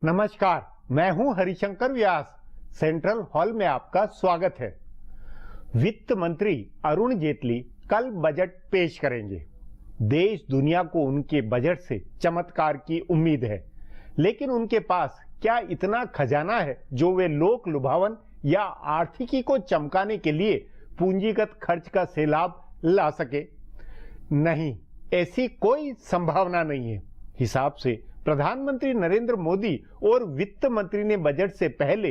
नमस्कार, मैं हूं हरिशंकर व्यास। सेंट्रल हॉल में आपका स्वागत है। वित्त मंत्री अरुण जेटली कल बजट पेश करेंगे। देश दुनिया को उनके बजट से चमत्कार की उम्मीद है, लेकिन उनके पास क्या इतना खजाना है जो वे लोक लुभावन या आर्थिकी को चमकाने के लिए पूंजीगत खर्च का सैलाब ला सके? नहीं, ऐसी कोई संभावना नहीं है। हिसाब से प्रधानमंत्री नरेंद्र मोदी और वित्त मंत्री ने बजट से पहले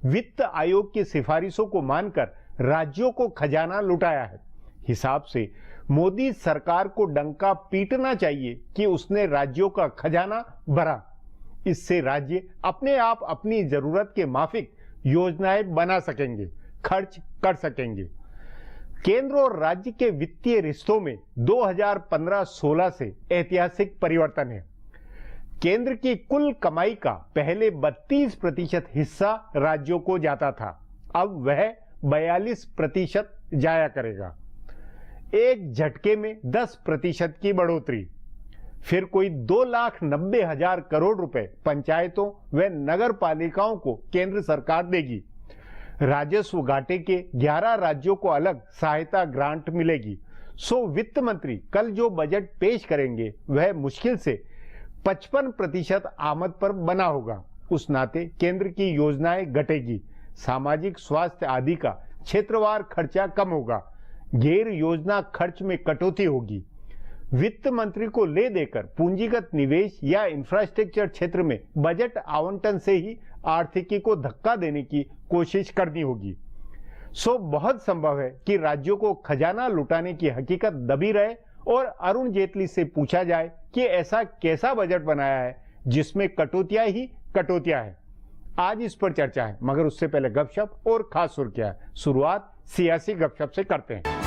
वित्त आयोग की सिफारिशों को मानकर राज्यों को खजाना लुटाया है। हिसाब से मोदी सरकार को डंका पीटना चाहिए कि उसने राज्यों का खजाना भरा। इससे राज्य अपने आप अपनी जरूरत के माफिक योजनाएं बना सकेंगे, खर्च कर सकेंगे। केंद्र और राज्य के वित्तीय रिश्तों में 2015-16 से ऐतिहासिक परिवर्तन है। केंद्र की कुल कमाई का पहले 32% हिस्सा राज्यों को जाता था, अब वह 42% जाया करेगा। एक झटके में 10% की बढ़ोतरी। फिर कोई 2,90,000 करोड़ रुपए पंचायतों व नगर पालिकाओं को केंद्र सरकार देगी। राजस्व घाटे के 11 राज्यों को अलग सहायता ग्रांट मिलेगी। सो वित्त मंत्री कल जो बजट पेश करेंगे वह मुश्किल से 55% आमद पर बना होगा। उस नाते केंद्र की योजनाएं घटेगी, सामाजिक स्वास्थ्य आदि का क्षेत्रवार खर्चा कम होगा, गैर योजना खर्च में कटौती होगी। वित्त मंत्री को ले देकर पूंजीगत निवेश या इंफ्रास्ट्रक्चर क्षेत्र में बजट आवंटन से ही आर्थिकी को धक्का देने की कोशिश करनी होगी। सो बहुत संभव है कि राज्यों को खजाना लुटाने की हकीकत दबी रहे और अरुण जेटली से पूछा जाए कि ऐसा कैसा बजट बनाया है जिसमें कटौतियां ही कटौतियां हैं। आज इस पर चर्चा है, मगर उससे पहले गपशप और खास सुर्खियां। शुरुआत सियासी गपशप से करते हैं।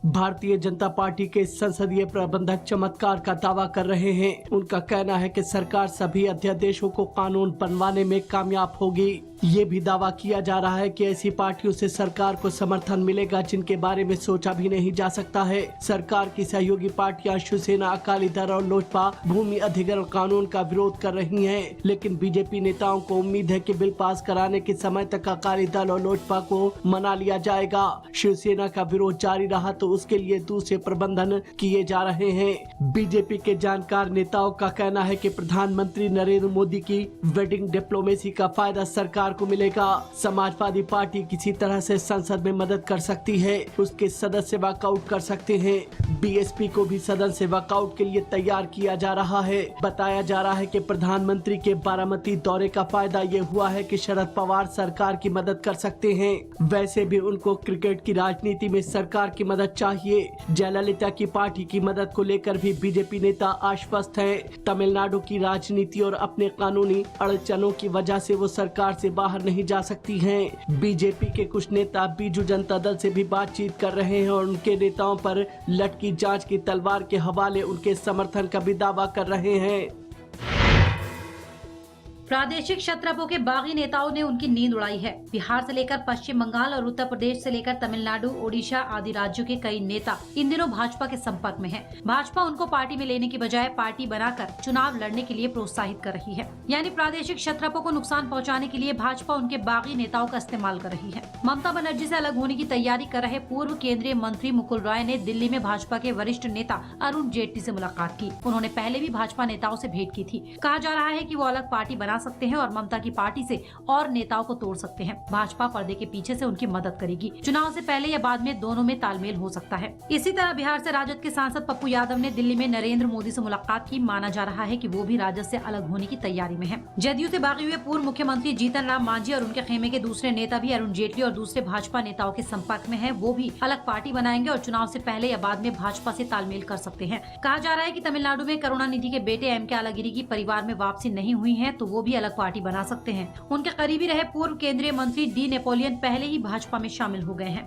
भारतीय जनता पार्टी के संसदीय प्रबंधक चमत्कार का दावा कर रहे हैं। उनका कहना है कि सरकार सभी अध्यादेशों को कानून बनवाने में कामयाब होगी। ये भी दावा किया जा रहा है कि ऐसी पार्टियों से सरकार को समर्थन मिलेगा जिनके बारे में सोचा भी नहीं जा सकता है। सरकार की सहयोगी पार्टियां शिवसेना, अकाली दल और लोजपा भूमि अधिग्रहण कानून का विरोध कर रही हैं, लेकिन बीजेपी नेताओं को उम्मीद है कि बिल पास कराने के समय तक अकाली दल और लोजपा को मना लिया जाएगा। शिवसेना का विरोध जारी रहा तो उसके लिए दूसरे प्रबंधन किए जा रहे हैं। बीजेपी के जानकार नेताओं का कहना है कि प्रधानमंत्री नरेंद्र मोदी की वेडिंग डिप्लोमेसी का फायदा सरकार को मिलेगा। समाजवादी पार्टी किसी तरह से संसद में मदद कर सकती है, उसके सदस्य वॉकआउट कर सकते हैं। बीएसपी को भी सदन से वॉकआउट के लिए तैयार किया जा रहा है। बताया जा रहा है कि प्रधानमंत्री के बारामती दौरे का फायदा ये हुआ है कि शरद पवार सरकार की मदद कर सकते हैं। वैसे भी उनको क्रिकेट की राजनीति में सरकार की मदद चाहिए। जयललिता की पार्टी की मदद को लेकर भी बीजेपी नेता आश्वस्त हैं। तमिलनाडु की राजनीति और अपने कानूनी अड़चनों की वजह से वो सरकार से बाहर नहीं जा सकती हैं। बीजेपी के कुछ नेता बीजू जनता दल से भी बातचीत कर रहे हैं और उनके नेताओं पर लटकी जांच की तलवार के हवाले उनके समर्थन का भी दावा कर रहे हैं। प्रादेशिक क्षत्रपों के बागी नेताओं ने उनकी नींद उड़ाई है। बिहार से लेकर पश्चिम बंगाल और उत्तर प्रदेश से लेकर तमिलनाडु, ओडिशा आदि राज्यों के कई नेता इन दिनों भाजपा के संपर्क में हैं। भाजपा उनको पार्टी में लेने की बजाय पार्टी बनाकर चुनाव लड़ने के लिए प्रोत्साहित कर रही है। यानी प्रादेशिक क्षत्रपों को नुकसान पहुँचाने के लिए भाजपा उनके बागी नेताओं का इस्तेमाल कर रही है। ममता बनर्जी से अलग होने की तैयारी कर रहे पूर्व केंद्रीय मंत्री मुकुल रॉय ने दिल्ली में भाजपा के वरिष्ठ नेता अरुण जेटली से मुलाकात की। उन्होंने पहले भी भाजपा नेताओं से भेंट की थी। कहा जा रहा है कि वो अलग पार्टी बना सकते हैं और ममता की पार्टी से और नेताओं को तोड़ सकते हैं। भाजपा पर्दे के पीछे से उनकी मदद करेगी। चुनाव से पहले या बाद में दोनों में तालमेल हो सकता है। इसी तरह बिहार से राजद के सांसद पप्पू यादव ने दिल्ली में नरेंद्र मोदी से मुलाकात की। माना जा रहा है कि वो भी राजद से अलग होने की तैयारी में है। जदयू से बागी हुए पूर्व मुख्यमंत्री जीतन राम मांझी और उनके खेमे के दूसरे नेता भी अरुण जेटली और दूसरे भाजपा नेताओं के संपर्क में है। वो भी अलग पार्टी बनाएंगे और चुनाव से पहले या बाद में भाजपा से तालमेल कर सकते हैं। कहा जा रहा है कि तमिलनाडु में करुणानिधि के बेटे एम के आलागिरी की परिवार में वापसी नहीं हुई है तो वो भी अलग पार्टी बना सकते हैं। उनके करीबी रहे पूर्व केंद्रीय मंत्री डी नेपोलियन पहले ही भाजपा में शामिल हो गए हैं।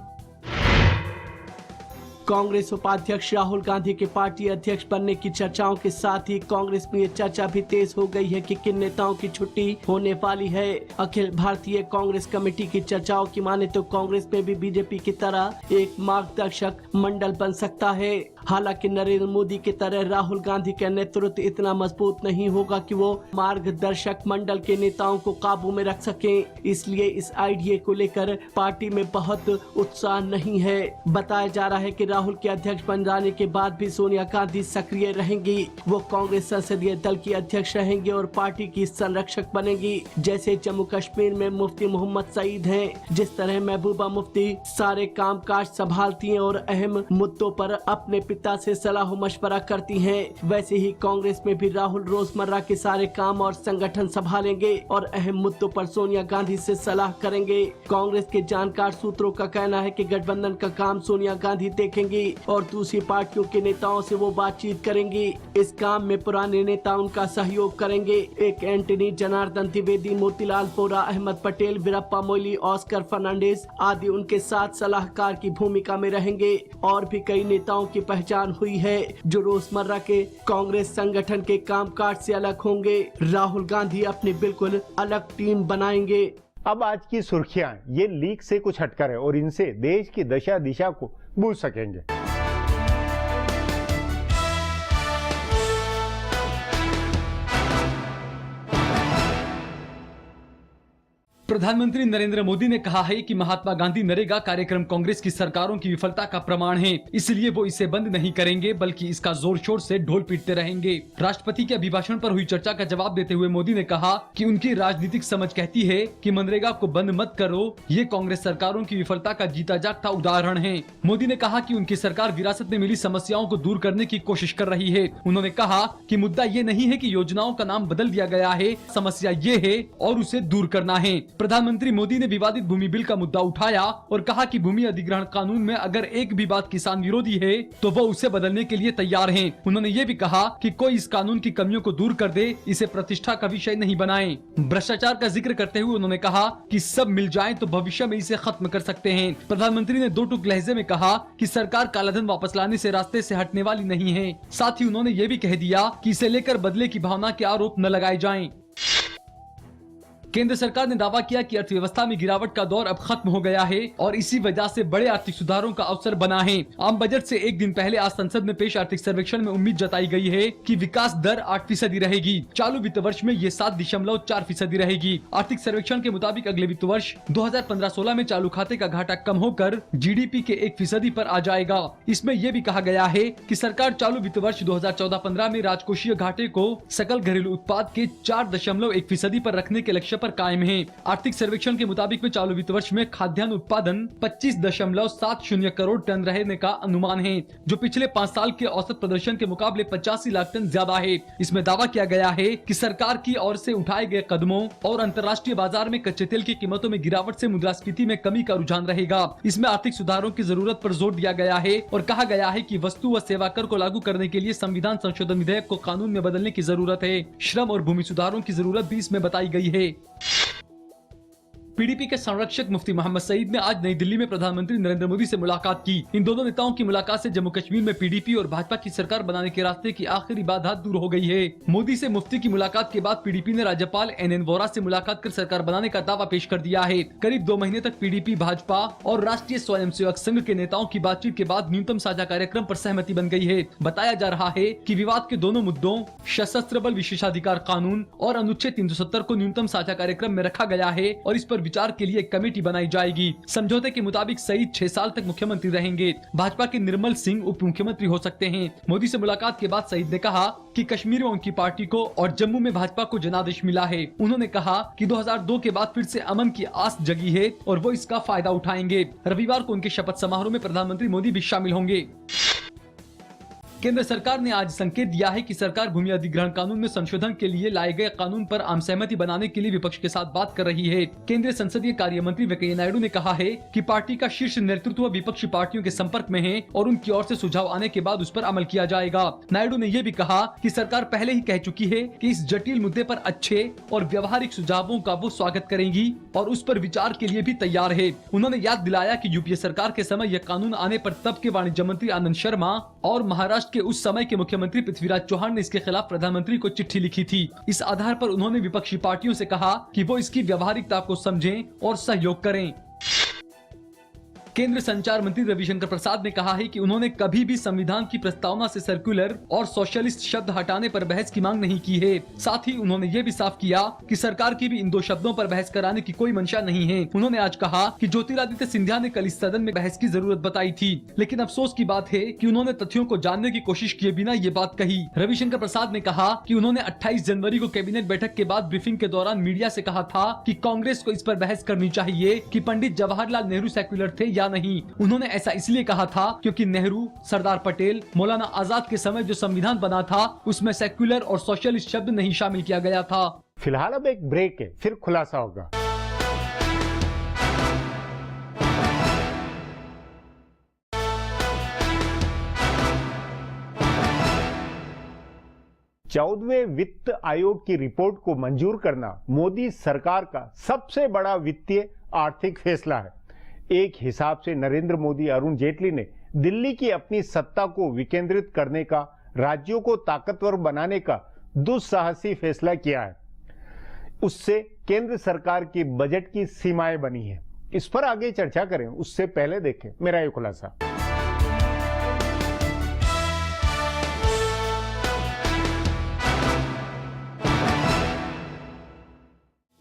कांग्रेस उपाध्यक्ष राहुल गांधी के पार्टी अध्यक्ष बनने की चर्चाओं के साथ ही कांग्रेस में ये चर्चा भी तेज हो गई है कि किन नेताओं की छुट्टी होने वाली है। अखिल भारतीय कांग्रेस कमेटी की चर्चाओं की माने तो कांग्रेस में भी बीजेपी की तरह एक मार्गदर्शक मंडल बन सकता है। हालांकि नरेंद्र मोदी की तरह राहुल गांधी का नेतृत्व इतना मजबूत नहीं होगा कि वो मार्गदर्शक मंडल के नेताओं को काबू में रख सकें, इसलिए इस आइडिया को लेकर पार्टी में बहुत उत्साह नहीं है। बताया जा रहा है कि राहुल के अध्यक्ष बन जाने के बाद भी सोनिया गांधी सक्रिय रहेंगी। वो कांग्रेस संसदीय दल की अध्यक्ष रहेंगे और पार्टी की संरक्षक बनेंगी। जैसे जम्मू कश्मीर में मुफ्ती मोहम्मद सईद हैं, जिस तरह महबूबा मुफ्ती सारे कामकाज संभालती हैं और अहम मुद्दों पर अपने पिता से सलाह मशवरा करती हैं, वैसे ही कांग्रेस में भी राहुल रोजमर्रा के सारे काम और संगठन संभालेंगे और अहम मुद्दों पर सोनिया गांधी से सलाह करेंगे। कांग्रेस के जानकार सूत्रों का कहना है कि गठबंधन का काम सोनिया गांधी देखेंगी और दूसरी पार्टियों के नेताओं से वो बातचीत करेंगी। इस काम में पुराने नेता उनका सहयोग करेंगे। एक एंटनी जनार्दन द्विवेदी, मोतीलाल वोरा, अहमद पटेल, वीरप्पा मोइली, ऑस्कर फर्नांडिस आदि उनके साथ सलाहकार की भूमिका में रहेंगे। और भी कई नेताओं की पहचान हुई है जो रोजमर्रा के कांग्रेस संगठन के कामकाज से अलग होंगे। राहुल गांधी अपनी बिल्कुल अलग टीम बनाएंगे। अब आज की सुर्खियां ये लीक से कुछ हटकर है और इनसे देश की दशा दिशा को बूझ सकेंगे। प्रधानमंत्री नरेंद्र मोदी ने कहा है कि महात्मा गांधी नरेगा कार्यक्रम कांग्रेस की सरकारों की विफलता का प्रमाण है, इसलिए वो इसे बंद नहीं करेंगे बल्कि इसका जोर शोर से ढोल पीटते रहेंगे। राष्ट्रपति के अभिभाषण पर हुई चर्चा का जवाब देते हुए मोदी ने कहा कि उनकी राजनीतिक समझ कहती है कि मनरेगा को बंद मत करो, ये कांग्रेस सरकारों की विफलता का जीता जागता उदाहरण है। मोदी ने कहा कि उनकी सरकार विरासत में मिली समस्याओं को दूर करने की कोशिश कर रही है। उन्होंने कहा कि मुद्दा ये नहीं है कि योजनाओं का नाम बदल दिया गया है, समस्या ये है और उसे दूर करना है। प्रधानमंत्री मोदी ने विवादित भूमि बिल का मुद्दा उठाया और कहा कि भूमि अधिग्रहण कानून में अगर एक भी बात किसान विरोधी है तो वो उसे बदलने के लिए तैयार हैं। उन्होंने ये भी कहा कि कोई इस कानून की कमियों को दूर कर दे, इसे प्रतिष्ठा का विषय नहीं बनाएं। भ्रष्टाचार का जिक्र करते हुए उन्होंने कहा कि सब मिल जाएं तो भविष्य में इसे खत्म कर सकते हैं। प्रधानमंत्री ने दो टूक लहजे में कहा कि सरकार कालाधन वापस लाने से रास्ते से हटने वाली नहीं है। साथ ही उन्होंने ये भी कह दिया कि इसे लेकर बदले की भावना के आरोप न लगाए जाएं। केंद्र सरकार ने दावा किया कि अर्थव्यवस्था में गिरावट का दौर अब खत्म हो गया है और इसी वजह से बड़े आर्थिक सुधारों का अवसर बना है। आम बजट से एक दिन पहले आज संसद में पेश आर्थिक सर्वेक्षण में उम्मीद जताई गई है कि विकास दर 8% रहेगी। चालू वित्त वर्ष में ये 7.4% रहेगी। आर्थिक सर्वेक्षण के मुताबिक अगले वित्त वर्ष 2015-16 में चालू खाते का घाटा कम होकर GDP के 1% पर आ जाएगा। इसमें यह भी कहा गया है कि सरकार चालू वित्त वर्ष 2014-15 में राजकोषीय घाटे को सकल घरेलू उत्पाद के 4.1% पर रखने के लक्ष्य पर कायम है। आर्थिक सर्वेक्षण के मुताबिक में चालू वित्त वर्ष में खाद्यान्न उत्पादन 25.70 करोड़ टन रहने का अनुमान है, जो पिछले 5 साल के औसत प्रदर्शन के मुकाबले 85 लाख टन ज्यादा है। इसमें दावा किया गया है कि सरकार की ओर से उठाए गए कदमों और अंतर्राष्ट्रीय बाजार में कच्चे तेल की कीमतों में गिरावट से मुद्रास्फीति में कमी का रुझान रहेगा। इसमें आर्थिक सुधारों की जरूरत पर जोर दिया गया है और कहा गया है कि वस्तु व सेवा कर को लागू करने के लिए संविधान संशोधन विधेयक को कानून में बदलने की जरूरत है। श्रम और भूमि सुधारों की जरूरत भी इसमें बताई गई है। पीडीपी के संरक्षक मुफ्ती मोहम्मद सईद ने आज नई दिल्ली में प्रधानमंत्री नरेंद्र मोदी से मुलाकात की। इन दोनों नेताओं की मुलाकात से जम्मू कश्मीर में पीडीपी और भाजपा की सरकार बनाने के रास्ते की आखिरी बाधा दूर हो गई है। मोदी से मुफ्ती की मुलाकात के बाद पीडीपी ने राज्यपाल NN वोरा से मुलाकात कर सरकार बनाने का दावा पेश कर दिया है। करीब 2 महीने तक पीडीपी, भाजपा और राष्ट्रीय स्वयंसेवक संघ के नेताओं की बातचीत के बाद न्यूनतम साझा कार्यक्रम पर सहमति बन गई है। बताया जा रहा है कि विवाद के दोनों मुद्दों सशस्त्र बल विशेषाधिकार कानून और अनुच्छेद 370 को न्यूनतम साझा कार्यक्रम में रखा गया है और इस पर विचार के लिए कमेटी बनाई जाएगी। समझौते के मुताबिक सईद 6 साल तक मुख्यमंत्री रहेंगे। भाजपा के निर्मल सिंह उप मुख्यमंत्री हो सकते हैं। मोदी से मुलाकात के बाद सईद ने कहा कि कश्मीर में उनकी पार्टी को और जम्मू में भाजपा को जनादेश मिला है। उन्होंने कहा कि 2002 के बाद फिर से अमन की आस जगी है और वो इसका फायदा उठाएंगे। रविवार को उनके शपथ समारोह में प्रधानमंत्री मोदी भी शामिल होंगे। केंद्र सरकार ने आज संकेत दिया है कि सरकार भूमि अधिग्रहण कानून में संशोधन के लिए लाए गए कानून पर आम सहमति बनाने के लिए विपक्ष के साथ बात कर रही है। केंद्रीय संसदीय कार्य मंत्री वेंकैया नायडू ने कहा है कि पार्टी का शीर्ष नेतृत्व विपक्षी पार्टियों के संपर्क में है और उनकी ओर से सुझाव आने के बाद उस पर अमल किया जाएगा। नायडू ने यह भी कहा कि सरकार पहले ही कह चुकी है कि इस जटिल मुद्दे पर अच्छे और व्यवहारिक सुझावों का वो स्वागत करेंगी और उस पर विचार के लिए भी तैयार है। उन्होंने याद दिलाया कि यूपीए सरकार के समय यह कानून आने पर तब के वाणिज्य मंत्री आनंद शर्मा और महाराष्ट्र के उस समय के मुख्यमंत्री पृथ्वीराज चौहान ने इसके खिलाफ प्रधानमंत्री को चिट्ठी लिखी थी। इस आधार पर उन्होंने विपक्षी पार्टियों से कहा कि वो इसकी व्यवहारिकता को समझें और सहयोग करें। केंद्र संचार मंत्री रविशंकर प्रसाद ने कहा है कि उन्होंने कभी भी संविधान की प्रस्तावना से सर्कुलर और सोशलिस्ट शब्द हटाने पर बहस की मांग नहीं की है। साथ ही उन्होंने ये भी साफ किया कि सरकार की भी इन दो शब्दों पर बहस कराने की कोई मंशा नहीं है। उन्होंने आज कहा कि ज्योतिरादित्य सिंधिया ने कल इस सदन में बहस की जरूरत बताई थी, लेकिन अफसोस की बात है कि उन्होंने तथ्यों को जानने की कोशिश किए बिना ये बात कही। रविशंकर प्रसाद ने कहा कि उन्होंने 28 जनवरी को कैबिनेट बैठक के बाद ब्रीफिंग के दौरान मीडिया से कहा था कि कांग्रेस को इस पर बहस करनी चाहिए कि पंडित जवाहरलाल नेहरू सेक्युलर थे या नहीं। उन्होंने ऐसा इसलिए कहा था क्योंकि नेहरू, सरदार पटेल, मौलाना आजाद के समय जो संविधान बना था उसमें सेक्युलर और सोशलिस्ट शब्द नहीं शामिल किया गया था। फिलहाल अब एक ब्रेक है, फिर खुलासा होगा। चौदहवें वित्त आयोग की रिपोर्ट को मंजूर करना मोदी सरकार का सबसे बड़ा वित्तीय आर्थिक फैसला है। एक हिसाब से नरेंद्र मोदी, अरुण जेटली ने दिल्ली की अपनी सत्ता को विकेंद्रित करने का, राज्यों को ताकतवर बनाने का दुस्साहसी फैसला किया है। उससे केंद्र सरकार की बजट की सीमाएं बनी हैं। इस पर आगे चर्चा करें उससे पहले देखें मेरा ये खुलासा।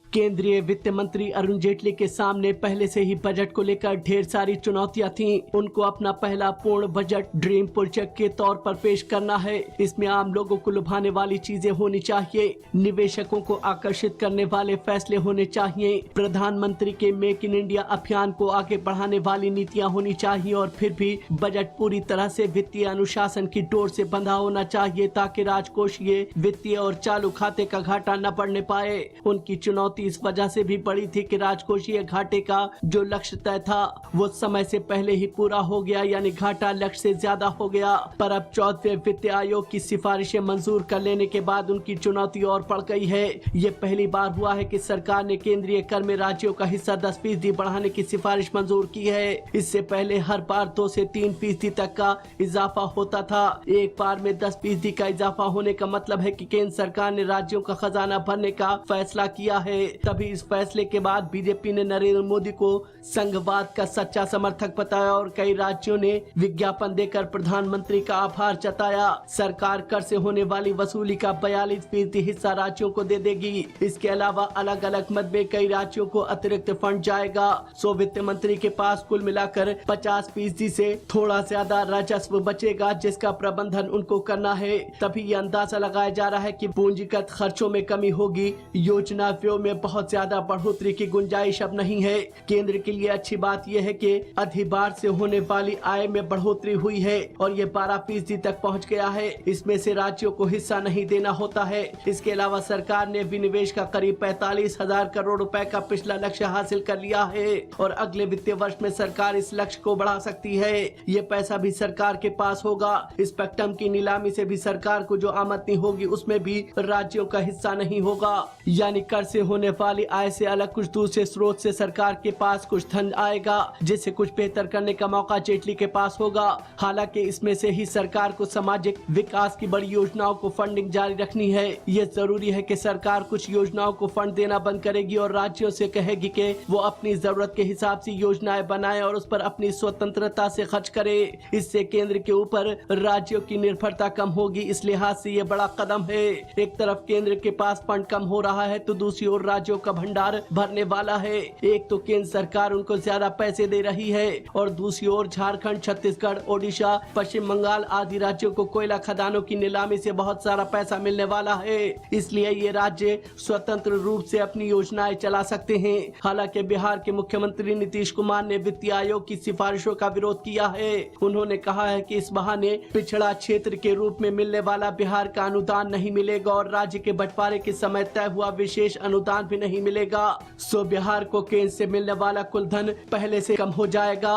केंद्रीय वित्त मंत्री अरुण जेटली के सामने पहले से ही बजट को लेकर ढेर सारी चुनौतियां थीं। उनको अपना पहला पूर्ण बजट ड्रीम प्रोजेक्ट के तौर पर पेश करना है। इसमें आम लोगों को लुभाने वाली चीजें होनी चाहिए, निवेशकों को आकर्षित करने वाले फैसले होने चाहिए, प्रधानमंत्री के मेक इन इंडिया अभियान को आगे बढ़ाने वाली नीतियां होनी चाहिए और फिर भी बजट पूरी तरह से वित्तीय अनुशासन की डोर से बंधा होना चाहिए ताकि राजकोषीय, वित्तीय और चालू खाते का घाटा न बढ़ने पाए। उनकी चुनौती इस वजह से भी बड़ी थी कि राजकोषीय घाटे का जो लक्ष्य तय था वो समय से पहले ही पूरा हो गया, यानी घाटा लक्ष्य से ज्यादा हो गया। पर अब 14वें वित्त आयोग की सिफारिशें मंजूर कर लेने के बाद उनकी चुनौती और बढ़ गई है। ये पहली बार हुआ है कि सरकार ने केंद्रीय कर में राज्यों का हिस्सा 10% बढ़ाने की सिफारिश मंजूर की है। इससे पहले हर बार 2 से 3% तक का इजाफा होता था। एक बार में 10% का इजाफा होने का मतलब है कि केंद्र सरकार ने राज्यों का खजाना भरने का फैसला किया है। तभी इस फैसले के बाद बीजेपी ने नरेंद्र मोदी को संघवाद का सच्चा समर्थक बताया और कई राज्यों ने विज्ञापन देकर प्रधानमंत्री का आभार जताया। सरकार कर से होने वाली वसूली का 42% हिस्सा राज्यों को दे देगी। इसके अलावा अलग अलग मद में कई राज्यों को अतिरिक्त फंड जाएगा। सो वित्त मंत्री के पास कुल मिलाकर 50% से थोड़ा ज्यादा राजस्व बचेगा जिसका प्रबंधन उनको करना है। तभी ये अंदाजा लगाया जा रहा है कि पूंजीगत खर्चों में कमी होगी। योजना व्यय में बहुत ज्यादा बढ़ोतरी की गुंजाइश अब नहीं है। केंद्र के लिए अच्छी बात यह है कि अधिभार से होने वाली आय में बढ़ोतरी हुई है और ये 12% तक पहुंच गया है। इसमें से राज्यों को हिस्सा नहीं देना होता है। इसके अलावा सरकार ने विनिवेश का करीब 45,000 करोड़ रुपए का पिछला लक्ष्य हासिल कर लिया है और अगले वित्तीय वर्ष में सरकार इस लक्ष्य को बढ़ा सकती है। ये पैसा भी सरकार के पास होगा। स्पेक्ट्रम की नीलामी से भी सरकार को जो आमदनी होगी उसमें भी राज्यों का हिस्सा नहीं होगा, यानी कर से होने वाली आय से अलग कुछ दूसरे स्रोत से सरकार के पास कुछ धन आएगा जिससे कुछ बेहतर करने का मौका जेटली के पास होगा। हालांकि इसमें से ही सरकार को सामाजिक विकास की बड़ी योजनाओं को फंडिंग जारी रखनी है। ये जरूरी है कि सरकार कुछ योजनाओं को फंड देना बंद करेगी और राज्यों से कहेगी कि वो अपनी जरूरत के हिसाब से योजनाएं बनाएं और उस पर अपनी स्वतंत्रता से खर्च करे। इससे केंद्र के ऊपर राज्यों की निर्भरता कम होगी। इस लिहाज से ये बड़ा कदम है। एक तरफ केंद्र के पास फंड कम हो रहा है तो दूसरी ओर राज्यों का भंडार भरने वाला है। एक तो केंद्र सरकार उनको ज्यादा पैसे दे रही है और दूसरी ओर झारखंड, छत्तीसगढ़, ओडिशा, पश्चिम बंगाल आदि राज्यों को कोयला खदानों की नीलामी से बहुत सारा पैसा मिलने वाला है। इसलिए ये राज्य स्वतंत्र रूप से अपनी योजनाएं चला सकते हैं। हालांकि बिहार के मुख्यमंत्री नीतीश कुमार ने वित्त आयोग की सिफारिशों का विरोध किया है। उन्होंने कहा है कि इस बहाने पिछड़ा क्षेत्र के रूप में मिलने वाला बिहार का अनुदान नहीं मिलेगा और राज्य के बंटवारे के समय तय हुआ विशेष अनुदान भी नहीं मिलेगा। सो बिहार को केंद्र से मिलने वाला कुल धन पहले से कम हो जाएगा।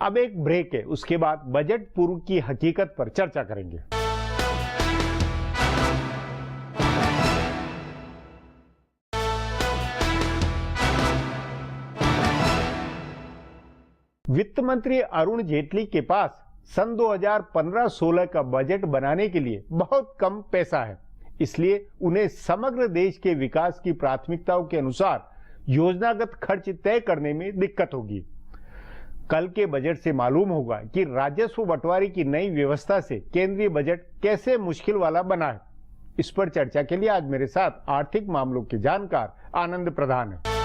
अब एक ब्रेक है, उसके बाद बजट पूर्व की हकीकत पर चर्चा करेंगे। वित्त मंत्री अरुण जेटली के पास सन 2015-16 का बजट बनाने के लिए बहुत कम पैसा है, इसलिए उन्हें समग्र देश के विकास की प्राथमिकताओं के अनुसार योजनागत खर्च तय करने में दिक्कत होगी। कल के बजट से मालूम होगा कि राजस्व बंटवारे की नई व्यवस्था से केंद्रीय बजट कैसे मुश्किल वाला बना है। इस पर चर्चा के लिए आज मेरे साथ आर्थिक मामलों के जानकार आनंद प्रधान है।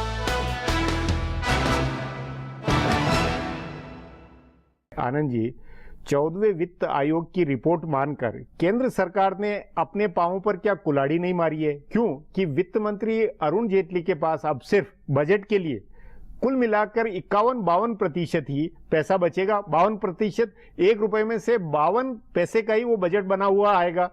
आनंद जी, 14वें वित्त आयोग की रिपोर्ट मानकर केंद्र सरकार ने अपने पांवों पर क्या कुल्हाड़ी नहीं मारी है? क्यों कि वित्त मंत्री अरुण जेटली के पास अब सिर्फ बजट के लिए कुल मिलाकर 51-52% ही पैसा बचेगा। 52%, 1 रुपए में से 52 पैसे का ही वो बजट बना हुआ आएगा।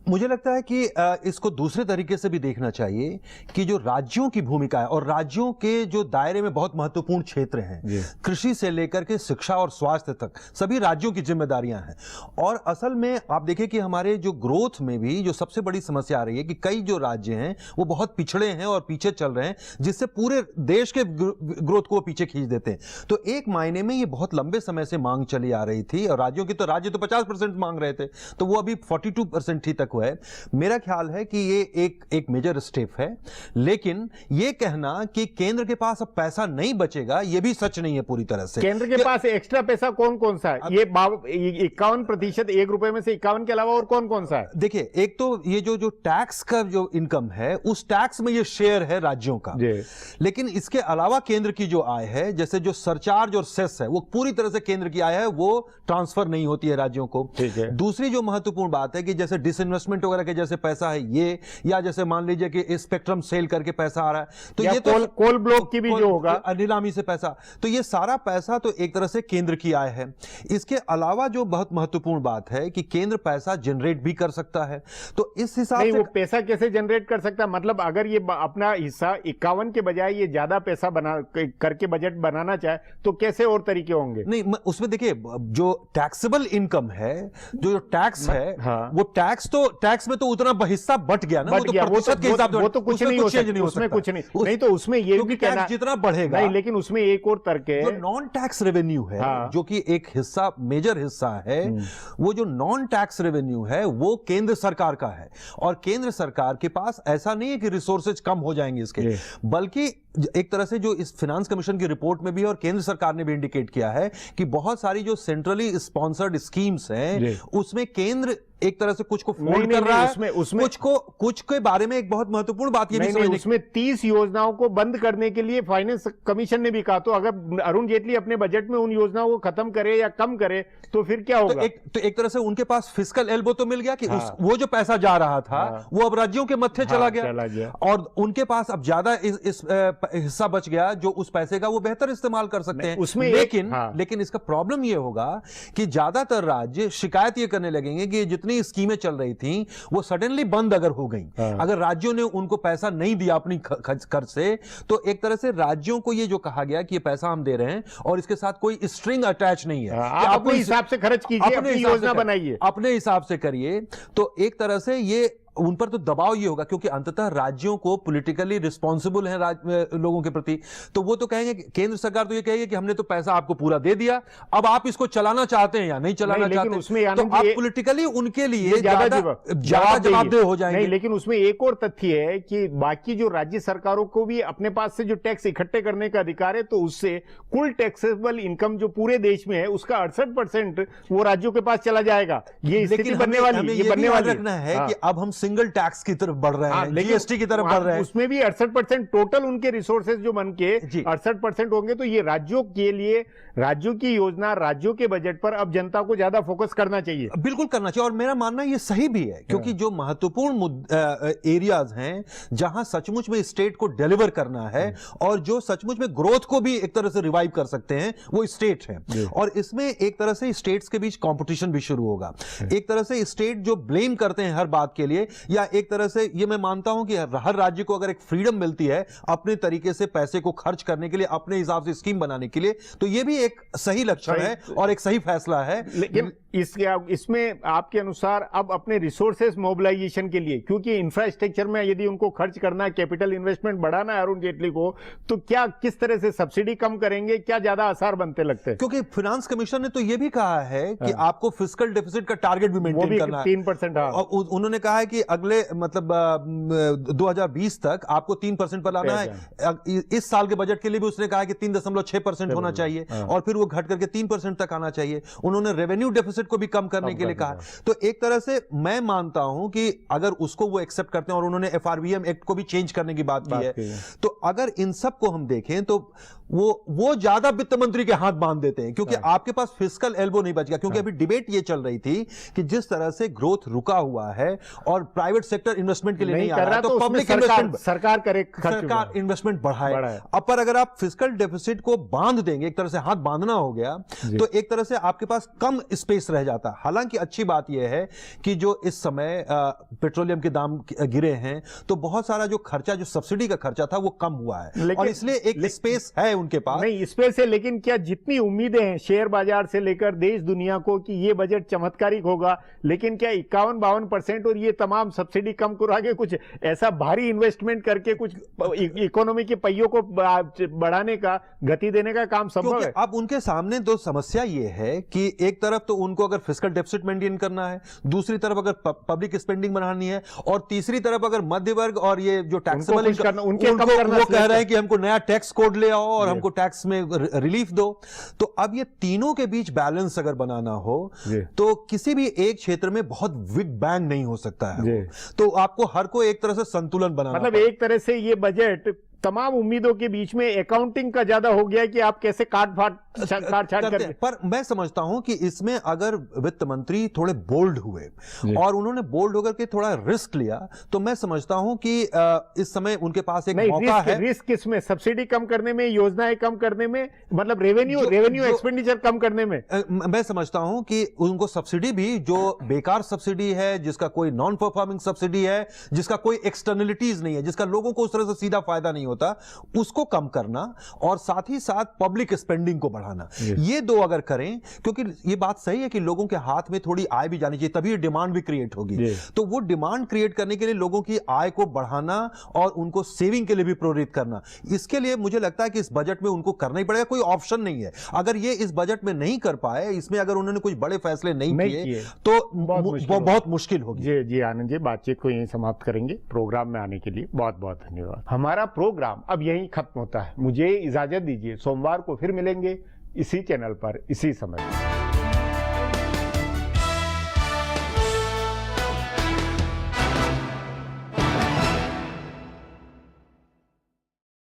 मुझे लगता है कि इसको दूसरे तरीके से भी देखना चाहिए कि जो राज्यों की भूमिका है और राज्यों के जो दायरे में बहुत महत्वपूर्ण क्षेत्र हैं, कृषि से लेकर के शिक्षा और स्वास्थ्य तक सभी राज्यों की जिम्मेदारियां हैं। और असल में आप देखिए कि हमारे जो ग्रोथ में भी जो सबसे बड़ी समस्या आ रही है कि कई जो राज्य हैं वो बहुत पिछड़े हैं और पीछे चल रहे हैं, जिससे पूरे देश के ग्रोथ को पीछे खींच देते हैं। तो एक मायने में ये बहुत लंबे समय से मांग चली आ रही थी और राज्य तो 50% मांग रहे थे, तो वो अभी 42% ही तक है। मेरा ख्याल है कि ये एक मेजर स्टेप है, लेकिन ये कहना कि केंद्र के पास अब पैसा नहीं बचेगा ये भी सच नहीं है पूरी तरह से। केंद्र के पास एक्स्ट्रा पैसा कौन कौन सा है? ये 51%, 1 रुपए में से 51 के अलावा और कौन कौन सा है? देखिए, एक तो ये जो टैक्स का जो इनकम है उस टैक्स में ये शेयर है राज्यों का, लेकिन इसके अलावा केंद्र की जो आय है, जैसे जो सरचार्ज और सेस है, वो पूरी तरह से केंद्र की आय है, वो ट्रांसफर नहीं होती है राज्यों को। दूसरी जो महत्वपूर्ण बात है कि जैसे डिसइन्वेस्टमेंट वगैरह के जैसे पैसा है ये, या जैसे मान लीजिए कि स्पेक्ट्रम सेल करके पैसा आ रहा है, तो ये तो कोल ब्लॉक की भी जो होगा नीलामी से पैसा, तो ये सारा पैसा तो एक तरह से केंद्र की आय है। इसके अलावा जो बहुत महत्वपूर्ण बात है कि केंद्र पैसा जनरेट भी कर सकता है, तो इस हिसाब से वो पैसा कैसे जनरेट कर सकता है? मतलब अगर ये अपना हिस्सा 51 के बजाय ये ज्यादा पैसा बना करके बजट बनाना चाहे तो कैसे और तरीके होंगे? नहीं, उसमें देखिए जो टैक्सेबल इनकम है, जो टैक्स है, वो टैक्स में तो उतना हिस्सा बट गया ना, वो तो प्रतिशत के हिसाब से, वो तो कुछ नहीं हो सकता, उसमें कुछ नहीं तो उसमें ये भी कहना जितना बढ़ेगा नहीं, लेकिन उसमें एक और तर्क है, जो नॉन टैक्स रेवेन्यू है, जो कि एक हिस्सा मेजर हिस्सा है, वो जो नॉन टैक्स रेवेन्यू है वो केंद्र सरकार का है। और केंद्र सरकार के पास ऐसा नहीं है कि रिसोर्सेज कम हो जाएंगे इसके, बल्कि एक तरह से जो इस फाइनेंस कमीशन की रिपोर्ट में भी और केंद्र सरकार ने भी इंडिकेट किया है कि बहुत सारी जो सेंट्रली स्पॉन्सर्ड स्कीम्स हैं उसमें केंद्र एक तरह से कुछ को फोल्ड कर रहा है, कुछ के बारे में एक बहुत महत्वपूर्ण बात ये भी समझने, उसमें 30 योजनाओं को बंद करने के लिए फाइनेंस कमीशन ने भी कहा। तो अगर अरुण जेटली अपने बजट में उन योजनाओं को खत्म करे या कम करे तो फिर क्या होगा? तो एक तरह से उनके पास फिस्कल एल्बो तो मिल गया कि वो जो पैसा जा रहा था वो अब राज्यों के मत्थे चला गया और उनके पास अब ज्यादा इस हिस्सा बच गया जो उस पैसे का वो बेहतर इस्तेमाल कर सकते हैं उसमें। लेकिन इसका प्रॉब्लम ये होगा कि ज्यादातर राज्य शिकायत ये करने लगेंगे कि जितनी स्कीमें चल रही थी वो सडनली बंद अगर हो गई, अगर राज्यों ने उनको पैसा नहीं दिया अपनी खर्च से, तो एक तरह से राज्यों को ये जो कहा गया कि ये पैसा हम दे रहे हैं और इसके साथ कोई स्ट्रिंग अटैच नहीं है, आप अपने हिसाब से खर्च कीजिए, अपनी योजना बनाइए, अपने हिसाब से करिए, तो एक तरह से ये उन पर तो दबाव ये होगा क्योंकि अंततः राज्यों को पॉलिटिकली रिस्पॉन्सिबल है लोगों के प्रति, तो वो तो कहेंगे, केंद्र सरकार तो ये कहेगी कि हमने तो पैसा आपको पूरा दे दिया, अब आप इसको चलाना चाहते हैं या नहीं चलाना चाहते, उसमें तो आप पॉलिटिकली उनके लिए ज्यादा जवाबदेह हो जाएंगे। नहीं, लेकिन उसमें एक और तथ्य है कि बाकी जो राज्य सरकारों को भी अपने पास से जो टैक्स इकट्ठे करने का अधिकार है, तो उससे कुल टैक्सेबल इनकम जो पूरे देश में है उसका 68% वो राज्यों के पास चला जाएगा। ये स्थिति बनने वाली रखना है कि अब हम सिंगल टैक्स की तरफ बढ़ रहे हैं, जीएसटी की तरफ बढ़ रहे हैं। उसमें भी 68% टोटल उनके रिसोर्सेज जो बन के 68% होंगे, तो ये राज्यों के लिए, राज्यों की योजना, राज्यों के बजट पर अब जनता को ज्यादा फोकस करना चाहिए। बिल्कुल करना चाहिए, और मेरा मानना ये सही भी है, क्योंकि जो महत्वपूर्ण एरियाज हैं जहां सचमुच में स्टेट को डिलीवर करना है और जो सचमुच में ग्रोथ को भी एक तरह से रिवाइव कर सकते हैं, वो स्टेट हैं। और इसमें एक तरह से स्टेट्स के बीच कंपटीशन भी शुरू होगा। एक तरह से स्टेट जो ब्लेम करते हैं हर बात के लिए, या एक तरह से ये मैं मानता हूं कि हर राज्य को अगर एक फ्रीडम मिलती है अपने तरीके से पैसे को खर्च करने के लिए, अपने हिसाब से स्कीम बनाने के लिए, तो ये भी एक सही लक्षण है और एक सही फैसला है। लेकिन इसमें आपके अनुसार अब अपने रिसोर्सेस मोबिलाइजेशन के लिए, क्योंकि इंफ्रास्ट्रक्चर में यदि उनको खर्च करना है, कैपिटल इन्वेस्टमेंट बढ़ाना है अरुण जेटली को, तो क्या किस तरह से सब्सिडी कम करेंगे, क्या ज्यादा आसार बनते लगते हैं? क्योंकि फाइनेंस कमिश्नर ने तो यह भी कहा है कि आपको फिस्कल डेफिसिट का टारगेट भी मेंटेन करना है 3%। और उन्होंने कहा है कि अगले मतलब 2020 तक आपको 3% पर लाना है। इस साल के बजट के लिए भी उसने कहा है कि 3.6% होना चाहिए और फिर वो घट करके 3% तक आना चाहिए। उन्होंने रेवेन्यू डेफिसिट को भी कम करने के लिए कहा। तो एक तरह से मैं मानता हूं कि अगर उसको वो एक्सेप्ट करते हैं, और उन्होंने एफआरबीएम एक्ट को भी चेंज करने की बात की है, तो अगर इन सब को हम देखें तो वो ज्यादा वित्त मंत्री के हाथ बांध देते हैं, क्योंकि आपके पास फिस्कल एल्बो नहीं बच गया। क्योंकि अभी डिबेट ये चल रही थी कि जिस तरह से ग्रोथ रुका हुआ है और प्राइवेट सेक्टर इन्वेस्टमेंट के लिए नहीं आ रहा है, तो पब्लिक इन्वेस्टमेंट सरकार करे, सरकार इन्वेस्टमेंट बढ़ाए। अब पर अगर आप फिस्कल डेफिसिट को बांध देंगे, एक तरह से हाथ बांधना हो गया, तो एक तरह से आपके पास कम स्पेस रह जाता। हालांकि अच्छी बात यह है कि जो इस समय पेट्रोलियम के दाम गिरे हैं, तो बहुत सारा जो खर्चा, जो सब्सिडी का खर्चा था, वो कम हुआ है और इसलिए एक स्पेस है उनके पास। नहीं स्पेस है, लेकिन क्या जितनी उम्मीदें हैं शेयर बाजार से लेकर देश दुनिया को कि ये बजट चमत्कारिक होगा, लेकिन क्या 51-52% और ये तमाम सब्सिडी कम करा के कुछ ऐसा भारी इन्वेस्टमेंट करके कुछ इकोनॉमी के पहियों को बढ़ाने का, गति देने का काम संभव है? अब उनके सामने दो समस्या ये है कि एक तरफ तो उनको अगर फिस्कल डेफिसिट मेंटेन करना है, दूसरी तरफ अगर पब्लिक स्पेंडिंग बढ़ानी है, और तीसरी तरफ अगर मध्य वर्ग और ये जो टैक्सेबल वो कह रहे हैं कि हमको नया टैक्स कोड ले आओ और हमको टैक्स में रिलीफ दो। तो अब ये तीनों के बीच बैलेंस अगर बनाना हो, तो किसी भी एक क्षेत्र में बहुत बिग बैंग नहीं हो सकता है। तो आपको हर को एक तरह से संतुलन बनाना, मतलब एक तरह से ये बजट तमाम उम्मीदों के बीच में अकाउंटिंग का ज्यादा हो गया कि आप कैसे काट छाट करते। पर मैं समझता हूं कि इसमें अगर वित्त मंत्री थोड़े बोल्ड हुए और उन्होंने बोल्ड होकर के थोड़ा रिस्क लिया, तो मैं समझता हूं कि इस समय उनके पास एक मौका है। रिस्क किसमें? सब्सिडी कम करने में, योजनाएं कम करने में, मतलब रेवेन्यू एक्सपेंडिचर कम करने में। मैं समझता हूं कि उनको सब्सिडी भी, जो बेकार सब्सिडी है, जिसका कोई नॉन परफॉर्मिंग सब्सिडी है, जिसका कोई एक्सटर्नलिटीज नहीं है, जिसका लोगों को उस तरह से सीधा फायदा नहीं होता, उसको कम करना, और साथ ही साथ पब्लिक स्पेंडिंग को बढ़ाना, ये दो अगर करें, क्योंकि ये बात सही है कि लोगों के हाथ में थोड़ी आय भी जानी चाहिए, तभी डिमांड भी क्रिएट होगी। तो वो डिमांड क्रिएट करने के लिए लोगों की आय को बढ़ाना और उनको सेविंग के लिए भी प्रेरित करना, इसके लिए मुझे लगता है कि इस बजट में उनको करना ही पड़ेगा, कोई ऑप्शन नहीं है। अगर ये इस बजट में नहीं कर पाए, इसमें अगर उन्होंने कुछ बड़े फैसले नहीं किए, तो बहुत मुश्किल होगी। जी आनंद जी, बातचीत को यहीं समाप्त करेंगे। प्रोग्राम में आने के लिए बहुत बहुत धन्यवाद। हमारा प्रोग्राम अब यहीं खत्म होता है, मुझे इजाजत दीजिए। सोमवार को फिर मिलेंगे इसी चैनल पर, इसी समय।